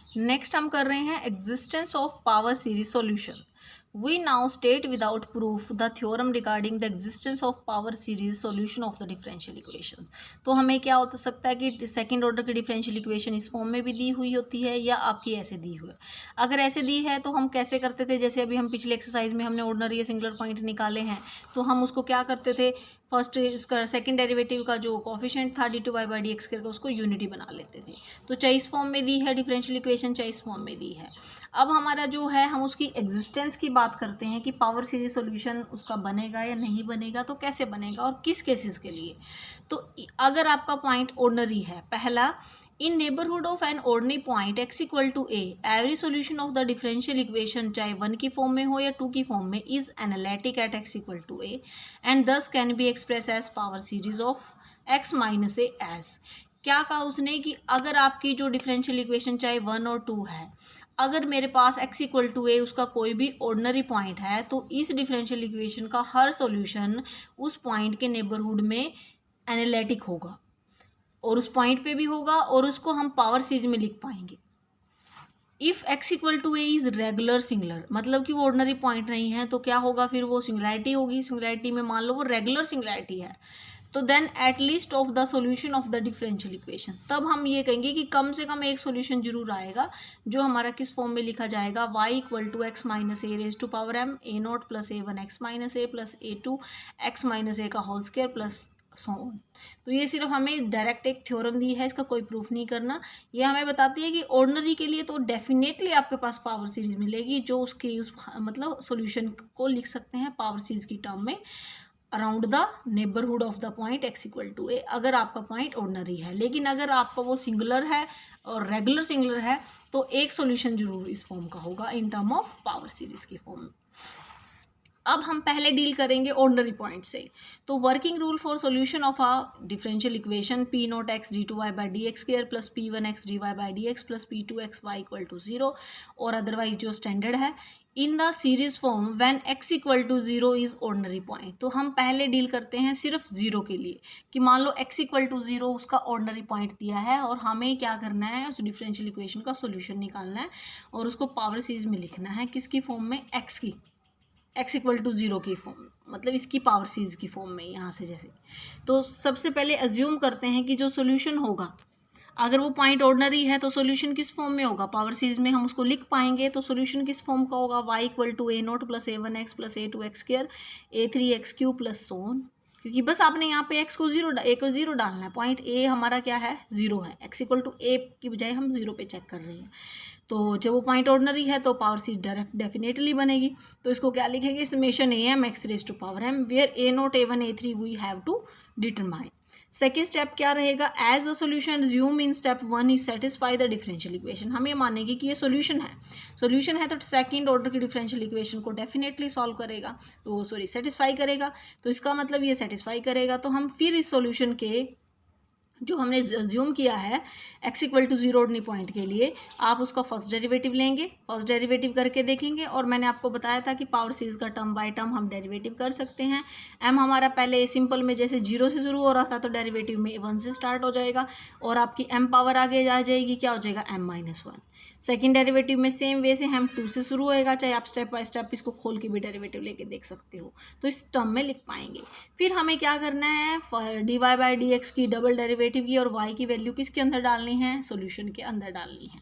Next हम कर रहे हैं existence of power series solution. We now state without proof the theorem regarding the existence of power series solution of the differential equation। तो हमें क्या हो सकता है कि सेकंड ऑर्डर की डिफरेंशियल इक्वेशन इस फॉर्म में भी दी हुई होती है या आपकी ऐसे दी हुई है। अगर ऐसे दी है तो हम कैसे करते थे, जैसे अभी हम पिछले एक्सरसाइज में हमने ऑर्डिनरी या सिंगुलर पॉइंट निकाले हैं, तो हम उसको क्या करते थे, फर्स्ट उसका सेकंड डेरिवेटिव का जो कोफिशिएंट था d2y/dx करके उसको यूनिटी बना लेते थे। तो चाहे इस फॉर्म में दी है डिफरेंशियल इक्वेशन, चाहे इस फॉर्म में दी है। अब हमारा जो है, हम उसकी एग्जिस्टेंस की बात करते हैं कि पावर सीरीज सॉल्यूशन उसका बनेगा या नहीं बनेगा, तो कैसे बनेगा और किस केसेस के लिए। तो अगर आपका पॉइंट ऑर्डिनरी है, पहला, in neighbourhood of an ordinary point x equal to a every solution of the differential equation चाहे 1 की फॉर्म में हो या 2 की फॉर्म में is analytic at x equal to a and this can be express as power series of x minus a एस। क्या कहा उसने कि अगर आपकी जो डिफरेंशियल इक्वेशन चाहे 1 और 2 है, अगर मेरे पास x इक्वल टू ए उसका कोई भी ऑर्डिनरी पॉइंट है, तो इस डिफरेंशियल इक्वेशन का हर सॉल्यूशन उस पॉइंट के नेबरहुड में एनालिटिक होगा और उस पॉइंट पे भी होगा और उसको हम पावर सीरीज में लिख पाएंगे। If x equal to a is regular singular, मतलब कि वो ऑर्डिनरी पॉइंट नहीं है, तो क्या होगा, फिर वो सिंगुलैरिटी होगी। सिंगुलैरिटी में मान लो वो रेगुलर सिंगुलैरिटी है, तो then at least of the solution of the differential equation, तब हम ये कहेंगे कि कम से कम एक सॉल्यूशन जरूर आएगा जो हमारा किस फॉर्म में लिखा जाएगा, y equal to x minus a raise to power m a not plus a one x minus a plus a two x minus a का whole square plus so on. तो ये सिर्फ हमें डायरेक्ट एक theorem दी है, इसका कोई proof नहीं करना। ये हमें बताती है कि ऑर्डिनरी के लिए तो डेफिनेटली आपके पास पावर सीरीज मिलेगी जो उसके उस मतलब सॉल्यूशन को लिख सकते हैं पावर सीरीज की टर्म में around the neighbourhood of the point x equal to a, अगर आपका पॉइंट ऑर्डिनरी है। लेकिन अगर आपका वो सिंगुलर है और रेगुलर सिंगुलर है, तो एक सॉल्यूशन जरूर इस फॉर्म का होगा इन टर्म ऑफ पावर सीरीज की फॉर्म में। अब हम पहले डील करेंगे ऑर्डिनरी पॉइंट से। तो working rule for solution of a differential equation p not x d two y by d x square plus p one x d y by d x plus p two x y equal to zero, और otherwise जो standard है in the series form when x equal to zero is ordinary point. तो हम पहले deal करते हैं सिर्फ zero के लिए कि मान लो x इक्वल टू जीरो उसका ऑर्डिनरी पॉइंट दिया है और हमें क्या करना है, उस डिफरेंशियल इक्वेशन का सॉल्यूशन निकालना है और उसको पावर सीरीज में लिखना है। किसकी फॉर्म में, x की, x इक्वल टू जीरो की फॉर्म, मतलब इसकी पावर सीरीज की फॉर्म में यहाँ से जैसे। तो सबसे पहले अज्यूम करते हैं कि जो सॉल्यूशन होगा, अगर वो पॉइंट ऑर्डिनरी है तो सॉल्यूशन किस फॉर्म में होगा, पावर सीरीज में हम उसको लिख पाएंगे। तो सॉल्यूशन किस फॉर्म का होगा, y equal to a not plus a one x plus a two x square a three x cube plus so on, क्योंकि बस आपने यहाँ पे x को जीरो डालना है। पॉइंट ए हमारा क्या है, जीरो है, x इक्वल टू ए की बजाय हम जीरो पे चेक कर रहे हैं। तो जब वो पॉइंट ऑर्डिनरी है तो पावर सीरीज डेफिनेटली बनेगी। तो इसको क्या लिखेंगे, summation a m x raise to power m where a not a one a three we have to determine. Second step क्या रहेगा, as the solution assume in step one is satisfy the differential equation. हम ये मानेंगे कि ये solution है तो second order की डिफरेंशियल इक्वेशन को डेफिनेटली सॉल्व करेगा, तो सॉरी सेटिस्फाई करेगा। तो इसका मतलब ये सेटिस्फाई करेगा, तो हम फिर इस सॉल्यूशन के जो हमने ज्यूम किया है x equal to zero ordinary point के लिए, आप उसका फर्स्ट डेरिवेटिव लेंगे, फर्स्ट डेरिवेटिव करके देखेंगे। और मैंने आपको बताया था कि पावर सीरीज का टर्म बाय टर्म हम डेरिवेटिव कर सकते हैं। m हमारा पहले सिंपल में जैसे जीरो से शुरू हो रहा था, तो डेरिवेटिव में 1 से स्टार्ट हो जाएगा और आपकी m पावर आगे आ जाएगी, क्या हो जाएगा, m minus one. Second derivative में सेम वे से हम 2 से शुरू होएगा, चाहे आप स्टेप बाय स्टेप इसको खोल के भी डेरिवेटिव लेके देख सकते हो, तो इस टर्म में लिख पाएंगे। फिर हमें क्या करना है, d y by d x की डबल डेरिवेटिव की और y की वैल्यू किसके अंदर डालनी है, सॉल्यूशन के अंदर डालनी है।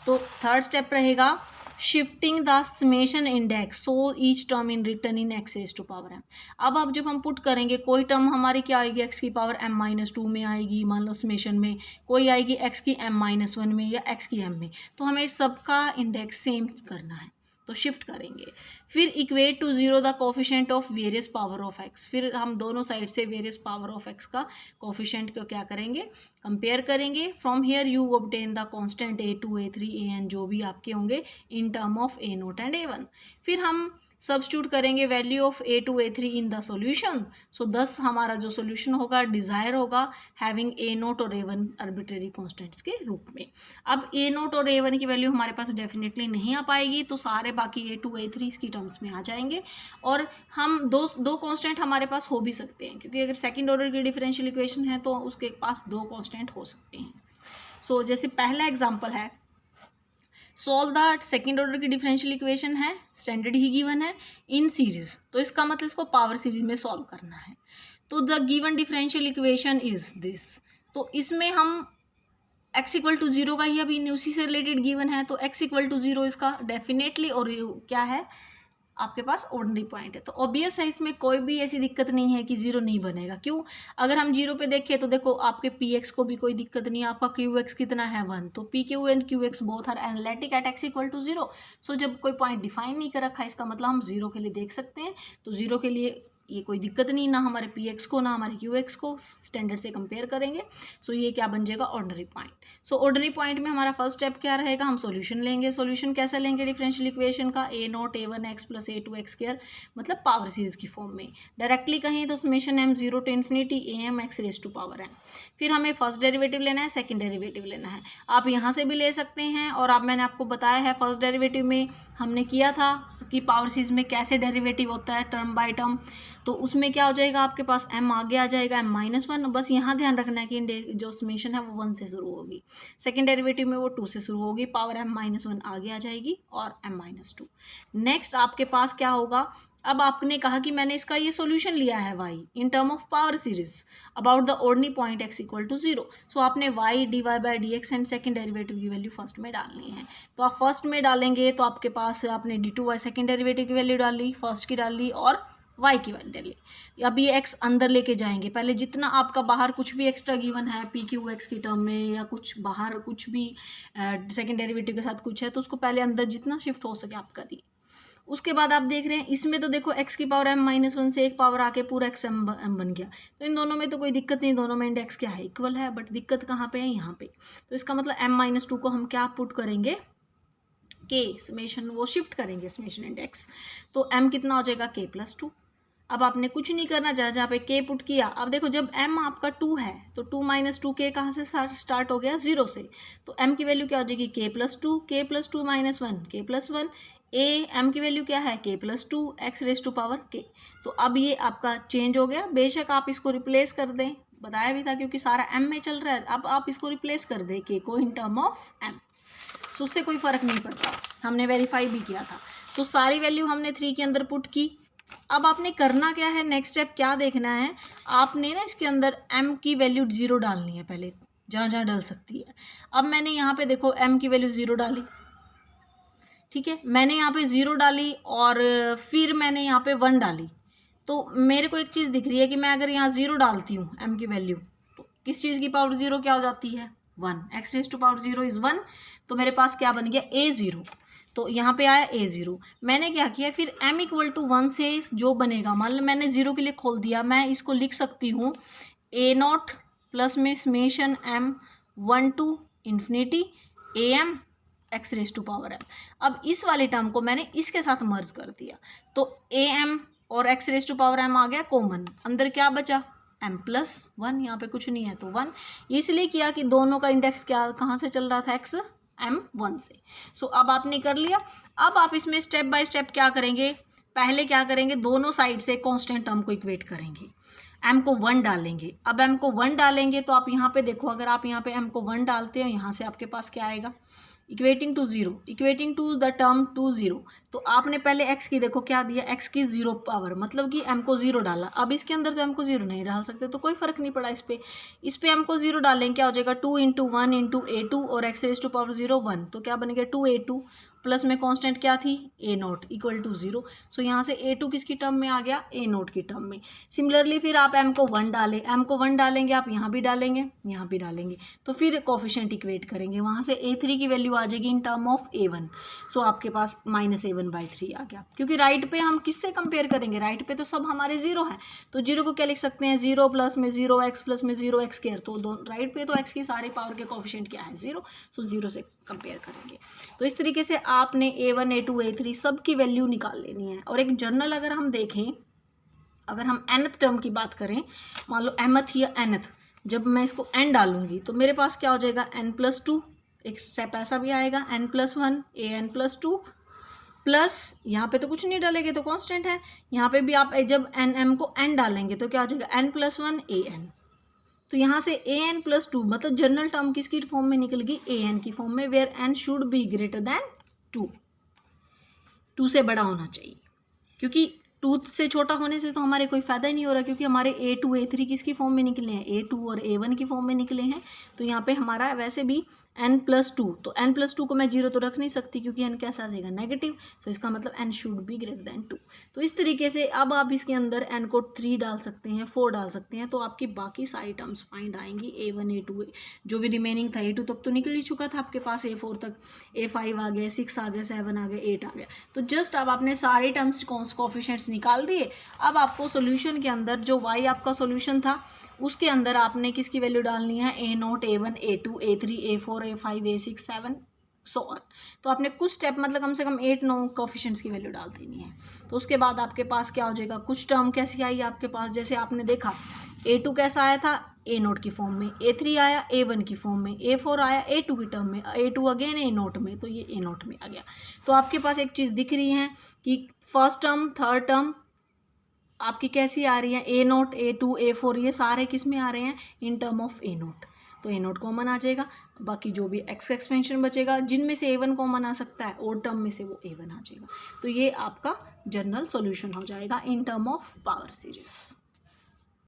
तो थर्ड स्टेप रहेगा shifting the summation index so each term in written in x raise to power m. अब जब हम पुट करेंगे, कोई टर्म हमारी क्या आएगी, एक्स की पावर m माइनस टू में आएगी, मान लो समेशन में, कोई आएगी x की m माइनस वन में या x की m में। तो हमें सबका इंडेक्स सेम करना है, तो शिफ्ट करेंगे। फिर equate to zero the coefficient of various power of x। फिर हम दोनों साइड से वेरियस पावर ऑफ x का कोफिशिएंट को क्या करेंगे, कंपेयर करेंगे। From here you obtain the constant a2 a3 an जो भी आपके होंगे in term of a not and a1। फिर हम सब्स्टिट्यूट करेंगे value of a2 a3 in the solution. So this हमारा जो सॉल्यूशन होगा डिज़ायर होगा हैविंग a नोट और a1 आर्बिट्रेरी कॉन्स्टेंट्स के रूप में। अब a नोट और a1 की वैल्यू हमारे पास डेफिनेटली नहीं आ पाएगी, तो सारे बाकी a2 a3 इसकी टर्म्स में आ जाएंगे। और हम दो कॉन्स्टेंट हमारे पास हो भी सकते हैं, क्योंकि अगर सेकेंड ऑर्डर की डिफरेंशियल इक्वेशन है तो उसके पास दो कॉन्स्टेंट हो सकते हैं। सो जैसे पहला एग्जाम्पल है, सॉल्व द सेकेंड ऑर्डर की डिफरेंशियल इक्वेशन है, स्टैंडर्ड ही गिवन है इन सीरीज, तो इसका मतलब इसको पावर सीरीज में सॉल्व करना है। तो the given differential equation is this, तो इसमें हम x इक्वल टू जीरो का ही अभी उसी से रिलेटेड गिवन है, तो x इक्वल टू जीरो इसका डेफिनेटली, और क्या है आपके पास ऑर्डिनरी पॉइंट है, तो ऑब्वियस है इसमें कोई भी ऐसी दिक्कत नहीं है कि जीरो नहीं बनेगा। क्यों? अगर हम जीरो पे देखें तो देखो आपके पी एक्स को भी कोई दिक्कत नहीं है, आपका क्यू एक्स कितना है 1, तो p q and q x both are analytic at x equal to zero. So जब कोई पॉइंट डिफाइन नहीं कर रखा है इसका मतलब हम जीरो के लिए देख सकते हैं, तो जीरो के लिए ये कोई दिक्कत नहीं, ना हमारे पी एक्स को ना हमारे क्यू एक्स को स्टैंडर्ड से कंपेयर करेंगे। सो ये क्या बन जाएगा ऑर्डिनरी पॉइंट। सो ऑर्डिनरी पॉइंट में हमारा फर्स्ट स्टेप क्या रहेगा, हम सॉल्यूशन लेंगे। सॉल्यूशन कैसे लेंगे डिफरेंशियल इक्वेशन का, a not a one x plus a two x square, मतलब पावर सीरीज की फॉर्म में। डायरेक्टली कहें तो summation m zero to infinity a m x raise to power n. फिर हमें फर्स्ट डेरिवेटिव लेना है, सेकंड डेरिवेटिव लेना है, आप यहाँ से भी ले सकते हैं, और आप मैंने आपको बताया है फर्स्ट डेरिवेटिव में हमने किया था कि पावर सीरीज में कैसे डेरिवेटिव होता है टर्म बाय टर्म, तो उसमें क्या हो जाएगा आपके पास m आगे आ जाएगा m-1, बस यहाँ ध्यान रखना है कि जो समेशन है वो 1 से शुरू होगी, सेकंड डेरिवेटिव में वो 2 से शुरू होगी, पावर m-1 आगे आ जाएगी और m-2। नेक्स्ट आपके पास क्या होगा, अब आपने कहा कि मैंने इसका ये सॉल्यूशन लिया है y in term of power series about the ordinary point x equal to zero. So आपने y dy by d x and second derivative की वैल्यू फर्स्ट में डालनी है, तो आप फर्स्ट में डालेंगे तो आपके पास आपने d2y सेकेंड डेरिवेटिव की वैल्यू डाली, फर्स्ट की डाली और y की वैल्यू डाली। अब ये x अंदर लेके जाएंगे, पहले जितना आपका बाहर कुछ भी एक्स्ट्रा गिवन है पी क्यू एक्स की टर्म में या कुछ बाहर कुछ भी सेकेंड डेरिवेटिव के साथ कुछ है तो उसको पहले अंदर जितना शिफ्ट हो सके आप करिए। उसके बाद आप देख रहे हैं इसमें तो देखो x की पावर m-1 से एक पावर आके पूरा x m बन गया, तो इन दोनों में तो कोई दिक्कत नहीं, दोनों में इंडेक्स क्या है इक्वल है, बट दिक्कत कहाँ पे है यहाँ पे। तो इसका मतलब m-2 को हम क्या पुट करेंगे k समेशन, वो शिफ्ट करेंगे समेशन इंडेक्स, तो m कितना हो जाएगा k प्लस 2। अब आपने कुछ नहीं करना, जहाँ जहाँ पे k पुट किया, अब देखो जब m आपका 2 है तो 2 माइनस 2k कहाँ से स्टार्ट हो गया 0 से, तो m की वैल्यू क्या हो जाएगी k plus 2, k plus 2 minus 1 k plus 1, a m की वैल्यू क्या है k plus 2 x raise to power k। तो अब ये आपका चेंज हो गया, बेशक आप इसको रिप्लेस कर दें, बताया भी था क्योंकि सारा m में चल रहा है, अब आप इसको रिप्लेस कर दें k को इन टर्म ऑफ m, तो उससे कोई फ़र्क नहीं पड़ता, हमने वेरीफाई भी किया था। तो सारी वैल्यू हमने 3 के अंदर पुट की। अब आपने करना क्या है, नेक्स्ट स्टेप क्या देखना है, आपने ना इसके अंदर m की वैल्यू 0 डालनी है पहले, जहाँ जहाँ डल सकती है। अब मैंने यहाँ पे देखो m की वैल्यू 0 डाली, ठीक है, मैंने यहाँ पे 0 डाली और फिर मैंने यहाँ पे 1 डाली, तो मेरे को एक चीज़ दिख रही है कि मैं अगर यहाँ 0 डालती हूँ m की वैल्यू, तो किस चीज़ की पावर 0 क्या हो जाती है 1, x raise to power 0 is 1, तो मेरे पास क्या बन गया a0, तो यहाँ पे आया a0। मैंने क्या किया फिर m इक्वल टू 1 से जो बनेगा, मान लो मैंने 0 के लिए खोल दिया, मैं इसको लिख सकती हूँ a0 प्लस में summation m1 to infinity am x raise to power m। अब इस वाले टर्म को मैंने इसके साथ मर्ज कर दिया, तो am और x raise to power m आ गया कॉमन, अंदर क्या बचा m प्लस 1, यहाँ पे कुछ नहीं है तो 1, इसलिए किया कि दोनों का इंडेक्स क्या कहाँ से चल रहा था x m1 से। सो अब आपने कर लिया। अब आप इसमें स्टेप बाय स्टेप क्या करेंगे, पहले क्या करेंगे दोनों साइड से कांस्टेंट टर्म को इक्वेट करेंगे, m को 1 डालेंगे। अब m को 1 डालेंगे तो आप यहाँ पे देखो, अगर आप यहाँ पे m को 1 डालते हो यहाँ से आपके पास क्या आएगा, equating to 0, equating to the term to 0, तो आपने पहले x की देखो क्या दिया, x की 0 पावर, मतलब कि m को 0 डाला। अब इसके अंदर तो m को 0 नहीं डाल सकते, तो कोई फ़र्क नहीं पड़ा इस पे m को 0 डालेंगे, क्या हो जाएगा 2 इंटू 1 इंटू a2 और x रेज टू पावर 0 1, तो क्या बन गया 2a2 प्लस में कांस्टेंट क्या थी a0 इक्वल टू 0। सो यहाँ से a2 किसकी टर्म में आ गया a0 की टर्म में। सिमिलरली फिर आप m को 1 डालें, m को 1 डालेंगे आप यहाँ भी डालेंगे यहाँ भी डालेंगे, तो फिर कोफिशिएंट इक्वेट करेंगे, वहाँ से a3 की वैल्यू आ जाएगी इन टर्म ऑफ a1। सो आपके पास -a1/3 आ गया, क्योंकि राइट पे हम किससे कंपेयर करेंगे, राइट पे तो सब हमारे 0 हैं, तो 0 को क्या लिख सकते हैं 0 प्लस में 0x प्लस में 0x स्क्वायर, तो राइट पे तो x की सारी पावर के कोफिशिएंट क्या है 0, सो 0 से कंपेयर करेंगे। तो इस तरीके से आपने a1 a2 a3 सब की वैल्यू निकाल लेनी है। और एक जनरल अगर हम देखें, अगर हम nth टर्म की बात करें, मान लो mth या nth, जब मैं इसको n डालूंगी तो मेरे पास क्या हो जाएगा n+2, एक स्टेप ऐसा भी आएगा n+1 an+2 प्लस यहाँ पे तो कुछ नहीं डालेंगे तो कांस्टेंट है, यहाँ पे भी आप जब m को n डालेंगे तो क्या हो जाएगा n+1 an, तो यहाँ से ए एन प्लस टू मतलब जनरल टर्म किसकी फॉर्म में निकल गई, ए एन की फॉर्म में, where n should be greater than two, two से बड़ा होना चाहिए, क्योंकि टू से छोटा होने से तो हमारे कोई फ़ायदा ही नहीं हो रहा, क्योंकि हमारे ए टू ए थ्री किसकी फॉर्म में निकले हैं, ए टू और ए वन की फॉर्म में निकले हैं। तो यहाँ पे हमारा वैसे भी n प्लस टू, तो n प्लस टू को मैं जीरो तो रख नहीं सकती क्योंकि n कैसा आ जाएगा, नेगेटिव, तो इसका मतलब n should be greater than two. तो इस तरीके से अब आप इसके अंदर n को 3 डाल सकते हैं, 4 डाल सकते हैं, तो आपकी बाकी सारी टर्म्स फाइंड आएंगी, A1 A2 जो भी रिमेनिंग था, A2 तक तो निकल ही चुका था आपके पास, A4 तक, A5 आ गया, 6 आ गया, 7 आ गया, 8 आ गया। तो जस्ट अब आपने सारे टर्म्स कोएफिशिएंट्स निकाल दिए। अब आपको सोल्यूशन के अंदर जो y आपका सोल्यूशन था उसके अंदर आपने किसकी वैल्यू डालनी है, A0 A1 A2 A3 A4 A5 A6 7 so on. तो आपने कुछ स्टेप मतलब कम से कम 8-9 कोएफिशिएंट्स की वैल्यू डाल देनी है। तो उसके बाद आपके पास क्या हो जाएगा, कुछ टर्म कैसी आई आपके पास, जैसे आपने देखा A2 कैसा आया था, A0 की फॉर्म में, A3 आया A1 की फॉर्म में, A4 आया A2 की टर्म में, A2 अगेन A0 में, तो ये A0 में आ गया। तो आपके पास एक चीज़ दिख रही है कि फर्स्ट टर्म थर्ड टर्म आपकी कैसी आ रही है, A0 A2 A4 ये सारे किस में आ रहे हैं, इन टर्म ऑफ A0। तो A0 कॉमन आ जाएगा, बाकी जो भी एक्स एक्सपेंशन बचेगा जिनमें से A1 कॉमन आ सकता है और टर्म में से वो A1 आ जाएगा। तो ये आपका जनरल सॉल्यूशन हो जाएगा इन टर्म ऑफ पावर सीरीज।